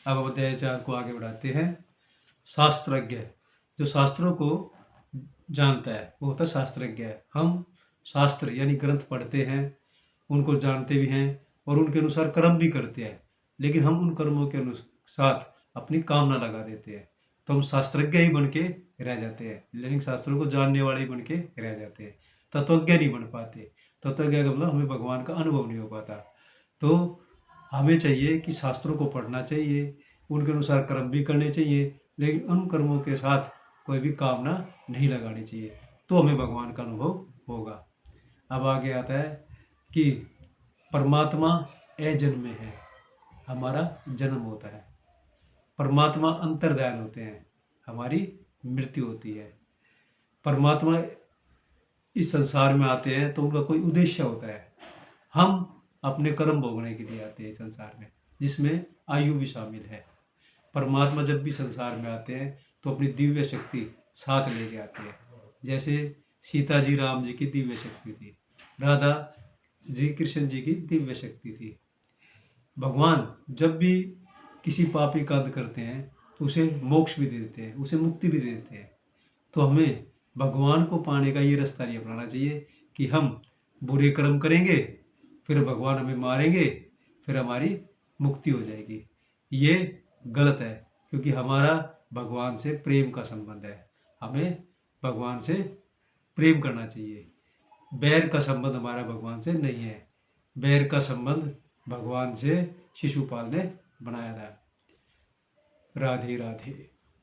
अब अध्याय 4 को आगे बढ़ाते हैं। शास्त्रज्ञ, जो शास्त्रों को जानता है वो होता है शास्त्रज्ञ है। हम शास्त्र यानी ग्रंथ पढ़ते हैं, उनको जानते भी हैं और उनके अनुसार कर्म भी करते हैं, लेकिन हम उन कर्मों के साथ अपनी कामना लगा देते हैं, तो हम शास्त्रज्ञ ही बन के रह जाते हैं, लेकिन शास्त्रों को जानने वाले ही बन के रह जाते हैं, तत्वज्ञ नहीं बन पाते। तत्वज्ञ का मतलब हमें भगवान का अनुभव नहीं हो पाता। तो हमें चाहिए कि शास्त्रों को पढ़ना चाहिए, उनके अनुसार कर्म भी करने चाहिए, लेकिन उन कर्मों के साथ कोई भी कामना नहीं लगानी चाहिए, तो हमें भगवान का अनुभव होगा। अब आगे आता है कि परमात्मा अजन्मे है, हमारा जन्म होता है। परमात्मा अंतर्ध्यान होते हैं, हमारी मृत्यु होती है। परमात्मा इस संसार में आते हैं तो उनका कोई उद्देश्य होता है। हम अपने कर्म भोगने के लिए आते हैं इस संसार में, जिसमें आयु भी शामिल है। परमात्मा जब भी संसार में आते हैं तो अपनी दिव्य शक्ति साथ लेके आते हैं। जैसे सीता जी राम जी की दिव्य शक्ति थी, राधा जी कृष्ण जी की दिव्य शक्ति थी। भगवान जब भी किसी पापी का अंत करते हैं तो उसे मोक्ष भी दे देते हैं, उसे मुक्ति भी दे देते हैं। तो हमें भगवान को पाने का ये रास्ता नहीं अपनाना चाहिए कि हम बुरे कर्म करेंगे फिर भगवान हमें मारेंगे फिर हमारी मुक्ति हो जाएगी। ये गलत है, क्योंकि हमारा भगवान से प्रेम का संबंध है। हमें भगवान से प्रेम करना चाहिए। बैर का संबंध हमारा भगवान से नहीं है। बैर का संबंध भगवान से शिशुपाल ने बनाया था। राधे राधे।